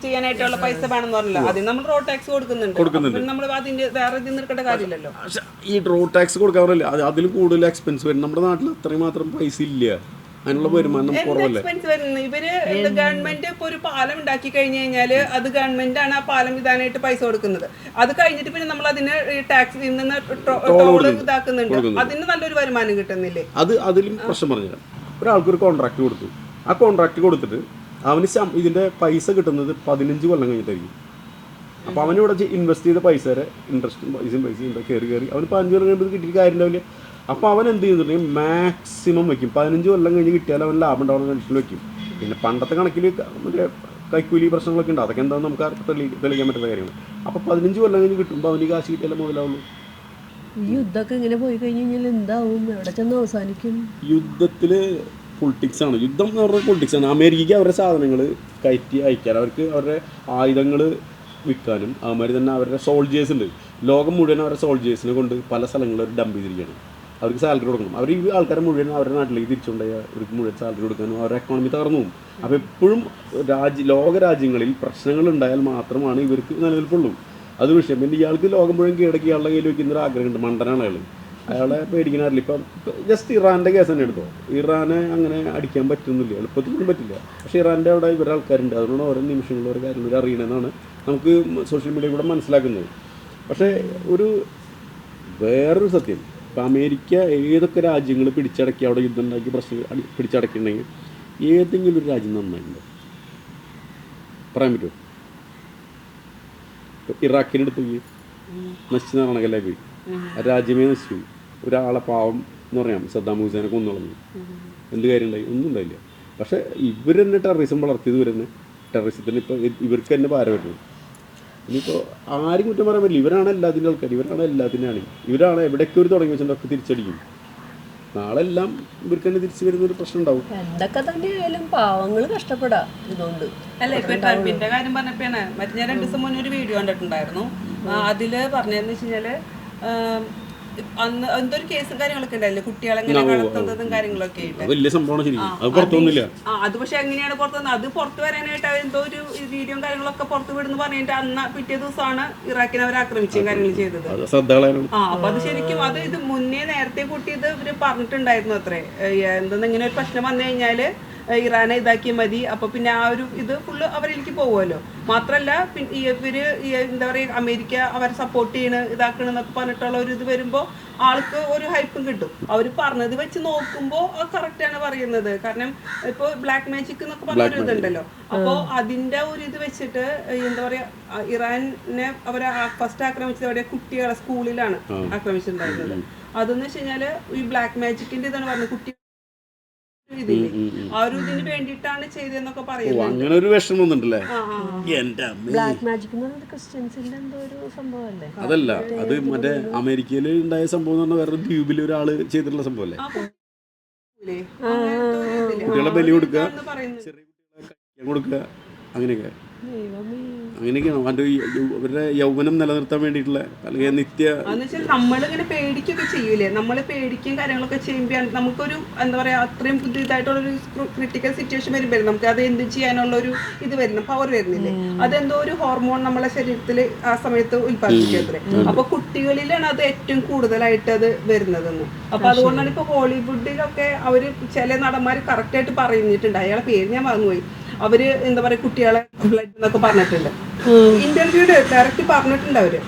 ചെയ്യാനായിട്ടുള്ള പൈസ വേണമെന്ന് പറഞ്ഞില്ല, അതിന് നമ്മൾ റോഡ് ടാക്സ് കൊടുക്കുന്നുണ്ട്. നമ്മൾ അതിന്റെ വേറെ ഇതിൽ നിൽക്കേണ്ട കാര്യമില്ലല്ലോ. ഈ റോഡ് ടാക്സ് കൊടുക്കാറില്ല, അതിൽ കൂടുതൽ എക്സ്പെൻസ് വരും. നമ്മുടെ നാട്ടിൽ അത്രയും മാത്രം പൈസ ഇല്ല, അതിനുള്ള വരുമാനം കുറവല്ലേ. എക്സ്പെൻസ് വരുന്നത് ഇവര് ഗവൺമെന്റ് ഇപ്പൊ ഒരു പാലം ഉണ്ടാക്കി കഴിഞ്ഞു കഴിഞ്ഞാല് അത് ഗവൺമെന്റ് ആണ് ആ പാലം ഇടാനായിട്ട് പൈസ കൊടുക്കുന്നത്. അത് കഴിഞ്ഞിട്ട് പിന്നെ നമ്മൾ അതിന് ടാക്സിൽ നിന്ന് ടോൾ ഇതാക്കുന്നുണ്ട്. അതിന് നല്ലൊരു വരുമാനം കിട്ടുന്നില്ലേ? അതിലും പ്രശ്നം പറഞ്ഞുതരാം. ഒരാൾക്കൊരു കോൺട്രാക്ട് കൊടുത്തു. ആ കോൺട്രാക്ട് കൊടുത്തിട്ട് അവന് ഇതിന്റെ പൈസ കിട്ടുന്നത് 15 കൊല്ലം കഴിഞ്ഞിട്ടായിരിക്കും. അപ്പോൾ അവനിവിടെ ഇൻവെസ്റ്റ് ചെയ്ത പൈസ ഇൻട്രസ്റ്റും പൈസ കയറി അവന് 15 കൊല്ലം കഴിയുമ്പോൾ കിട്ടിയിട്ട് കാര്യം ഉണ്ടാവില്ല. അപ്പോൾ അവൻ എന്ത് ചെയ്യുന്നുണ്ടെങ്കിൽ മാക്സിമം വയ്ക്കും. 15 കൊല്ലം കഴിഞ്ഞ് കിട്ടിയാൽ അവൻ ലാഭം ഉണ്ടാവുന്ന കണക്കിൽ വയ്ക്കും. പിന്നെ പണ്ടത്തെ കണക്കിൽ മറ്റേ കൈക്കൂലി പ്രശ്നങ്ങളൊക്കെ ഉണ്ട്. അതൊക്കെ എന്താണെന്ന് നമുക്ക് ആർക്ക് തെളിയിക്കാൻ പറ്റുന്ന കാര്യമാണ്. അപ്പോൾ 15 കൊല്ലം കഴിഞ്ഞ് കിട്ടുമ്പോൾ അവന് കാശ് കിട്ടിയാലേ മുതലാവുള്ളൂ. ഈ യുദ്ധമൊക്കെ ഇങ്ങനെ പോയി കഴിഞ്ഞ് കഴിഞ്ഞാൽ എന്താവും? എവിടെ ചെന്ന് അവസാനിക്കും? യുദ്ധത്തിൽ പൊളിറ്റിക്സാണ്. യുദ്ധം എന്ന് പറഞ്ഞാൽ പൊളിറ്റിക്സാണ്. അമേരിക്കയ്ക്ക് അവരുടെ സാധനങ്ങൾ കയറ്റി അയക്കാൻ, അവർക്ക് അവരുടെ ആയുധങ്ങൾ വിൽക്കാനും, അതുമാതിരി തന്നെ അവരുടെ സോൾജേഴ്സ് ഉണ്ട്. ലോകം മുഴുവൻ അവരുടെ സോൾജേഴ്സിനെ കൊണ്ട് പല സ്ഥലങ്ങളിൽ ഡംപ് ചെയ്തിരിക്കുകയാണ്. അവർക്ക് സാലറി കൊടുക്കണം. അവർ ഈ ആൾക്കാരെ മുഴുവൻ അവരുടെ നാട്ടിലേക്ക് തിരിച്ചുകൊണ്ടുപോയി അവർക്ക് മുഴുവൻ സാലറി കൊടുക്കാനും അവരുടെ എക്കോണമി തകർന്നു പോകും. അപ്പോൾ എപ്പോഴും ലോക രാജ്യങ്ങളിൽ പ്രശ്നങ്ങൾ ഉണ്ടായാൽ മാത്രമാണ് ഇവർക്ക് നിലനിൽപ്പുള്ളൂ. അത് വിഷയം. പിന്നെ ഇയാൾക്ക് ലോകം മുഴുവൻ കീഴടക്കി ഇയാളുടെ കയ്യിൽ വയ്ക്കുന്നൊരു ആഗ്രഹമുണ്ട്. മണ്ടനാണ് അയാളെ പേടിക്കാറില്ല. ഇപ്പം ജസ്റ്റ് ഇറാൻ്റെ കേസ് തന്നെ എടുത്തോ. ഇറാനെ അങ്ങനെ അടിക്കാൻ പറ്റുന്നില്ല, എളുപ്പത്തിലൊന്നും പറ്റില്ല. പക്ഷേ ഇറാൻ്റെ അവിടെ ഇവരുടെ ആൾക്കാരുണ്ട്. അതുകൊണ്ട് ഓരോ നിമിഷങ്ങളിൽ ഓരോ കാര്യങ്ങൾ അറിയണമെന്നാണ് നമുക്ക് സോഷ്യൽ മീഡിയ കൂടെ മനസ്സിലാക്കുന്നത്. പക്ഷേ വേറൊരു സത്യം, ഇപ്പം അമേരിക്ക ഏതൊക്കെ രാജ്യങ്ങൾ പിടിച്ചടക്കി അവിടെ യുദ്ധം ഉണ്ടാക്കി പ്രശ്നം പിടിച്ചടക്കിയിട്ടുണ്ടെങ്കിൽ ഏതെങ്കിലും ഒരു രാജ്യം നന്നായിട്ടുണ്ടോ പറയാൻ പറ്റുമോ? ഇപ്പം ഇറാഖിനെടുത്ത് പോയി നശിച്ച് നടക്കല്ലേ പോയി, ആ രാജ്യമേ നശിച്ചു. ഒരാളെ പാവം എന്ന് പറയാം സദ്ദാം ഹുസൈനെ കൊന്നുകളഞ്ഞു. എന്ത് കാര്യം ഉണ്ടായി? ഒന്നും ഉണ്ടായില്ല. പക്ഷേ ഇവർ തന്നെ ടെററിസം വളർത്തിയത് ഇവർ തന്നെ. ടെററിസത്തിന് ഇപ്പോൾ ഇവർക്ക് തന്നെ ഭാരം വരുന്നത്. ഇനിയിപ്പോൾ ആരും കുറ്റം പറയാൻ പറ്റില്ല. ഇവരാണ് എല്ലാത്തിൻ്റെ ആൾക്കാർ, ഇവരാണ് എല്ലാത്തിനാണ്. ഇവരാണ് എവിടെയൊക്കെ ഒരു തുടങ്ങി വെച്ചിട്ടുണ്ടൊക്കെ തിരിച്ചടിക്കും. നാളെ എല്ലാം ഇവർക്ക് തന്നെ തിരിച്ചു വരുന്നൊരു പ്രശ്നം ഉണ്ടാവും. എന്തൊക്കെ തന്നെയായാലും പാവങ്ങൾ കഷ്ടപ്പെടാം ഇതുകൊണ്ട്. അല്ല, ഇപ്പൊ ട്രംപിന്റെ കാര്യം പറഞ്ഞപ്പോഴാണ് മറ്റേ ഞാൻ 2 ദിവസം മുന്നേ ഒരു വീഡിയോ കണ്ടിട്ടുണ്ടായിരുന്നു. അതില് പറഞ്ഞതെന്ന് വെച്ച് കഴിഞ്ഞാല് അന്ന് എന്തൊരു കേസും കാര്യങ്ങളൊക്കെ ഉണ്ടായില്ലേ, കുട്ടികളെ എങ്ങനെ കടത്തുന്നതും കാര്യങ്ങളൊക്കെ അത്. പക്ഷെ എങ്ങനെയാണ് പുറത്തു വന്നത്? അത് പുറത്തു വരാനായിട്ട് എന്തോ ഒരു വീഡിയോ കാര്യങ്ങളൊക്കെ പുറത്തു വിടുന്നു പറഞ്ഞിട്ട് അന്ന് പിറ്റേ ദിവസമാണ് ഇറാഖിനെ അവർ ആക്രമിച്ചും കാര്യങ്ങൾ ചെയ്തത്. അപ്പൊ അത് ശരിക്കും ഇത് മുന്നേ നേരത്തെ കൂട്ടി ഇത് ഇവര് പറഞ്ഞിട്ടുണ്ടായിരുന്നു അത്രേ. എന്തെന്ന് ഇങ്ങനെ ഒരു പ്രശ്നം വന്നു കഴിഞ്ഞാല് ഇറാനെ ഇതാക്കിയ മതി, അപ്പൊ പിന്നെ ആ ഒരു ഇത് ഫുള്ള് അവരിലേക്ക് പോകുമല്ലോ. മാത്രല്ല ഇവര് എന്താ പറയുക, അമേരിക്ക അവരെ സപ്പോർട്ട് ചെയ്യണ് ഇതാക്കണെന്നൊക്കെ പറഞ്ഞിട്ടുള്ള ഒരു ഇത് വരുമ്പോ ആൾക്ക് ഒരു ഹൈപ്പും കിട്ടും. അവർ പറഞ്ഞത് വെച്ച് നോക്കുമ്പോൾ കറക്റ്റാണ് പറയുന്നത്. കാരണം ഇപ്പോൾ ബ്ലാക്ക് മാജിക് എന്നൊക്കെ പറഞ്ഞൊരു ഇതുണ്ടല്ലോ. അപ്പോൾ അതിൻ്റെ ഒരു ഇത് വെച്ചിട്ട് എന്താ പറയുക, ഇറാനെ അവരെ ഫസ്റ്റ് ആക്രമിച്ചത് അവിടെ കുട്ടികളെ സ്കൂളിലാണ് ആക്രമിച്ചിട്ടുണ്ടായിരുന്നത്. അതെന്ന് വെച്ച് കഴിഞ്ഞാല് ഈ ബ്ലാക്ക് മാജിക്കിന്റെ ഇതാണ് പറഞ്ഞത്. കുട്ടി ആ ഒരു ഇതിന് വേണ്ടിയിട്ടാണ് ചെയ്തതെന്നൊക്കെ പറയുന്നത്. അങ്ങനെ ഒരു വിഷമം വന്നിട്ടുണ്ടല്ലേ? ബ്ലാക്ക് മാജിക് ക്രിസ്ത്യൻസിന്റെ എന്തോ ഒരു സംഭവമല്ലേ? അതല്ല, അത് മറ്റേ അമേരിക്കയിൽ ഉണ്ടായ സംഭവം എന്ന് പറഞ്ഞാൽ വേറെ ദ്വീപിൽ ഒരാള് ചെയ്തിട്ടുള്ള സംഭവല്ലേ? കുട്ടികളെ ബലി കൊടുക്കുക, ചെറിയ കുട്ടികളെ കഴിക്കാൻ കൊടുക്കുക, അങ്ങനെയൊക്കെ. അങ്ങനെയൊക്കെയാണ് അവൻ്റെ അവരുടെ യൗവനം നിലനിർത്താൻ വേണ്ടിയിട്ടുള്ള അല്ലെങ്കിൽ നിത്യ അതെന്ന് വെച്ചാൽ നമ്മളിങ്ങനെ പേടിക്കുകയൊക്കെ ചെയ്യൂലേ, നമ്മൾ പേടിക്കും കാര്യങ്ങളൊക്കെ ചെയ്യുമ്പോൾ നമുക്കൊരു എന്താ പറയുക അത്രയും ഇതായിട്ടുള്ളൊരു ക്രിട്ടിക്കൽ സിറ്റുവേഷൻ വരുമ്പോൾ നമുക്ക് അത് എന്ത് ചെയ്യാനുള്ളൊരു ഇത് വരുന്നു, പവർ വരുന്നില്ലേ, അതെന്തോ ഒരു ഹോർമോൺ നമ്മളെ ശരീരത്തിൽ ആ സമയത്ത് ഉത്പാദിപ്പിക്കത്രേ. അപ്പൊ കുട്ടികളിലാണ് അത് ഏറ്റവും കൂടുതലായിട്ട് അത് വരുന്നതെന്ന്. അപ്പൊ അതുകൊണ്ടാണ് ഇപ്പൊ ഹോളിവുഡിലൊക്കെ അവര് ചില നടന്മാർ കറക്റ്റ് ആയിട്ട് പറഞ്ഞിട്ടുണ്ട്, അയാളെ പേര് ഞാൻ മറന്നുപോയി, അവര് എന്താ പറയാ കുട്ടികളെ ബ്ലഡ് എന്നൊക്കെ പറഞ്ഞിട്ടുണ്ട്, ഇന്റർവ്യൂടെ ഡയറക്റ്റ് പറഞ്ഞിട്ടുണ്ട് അവര്.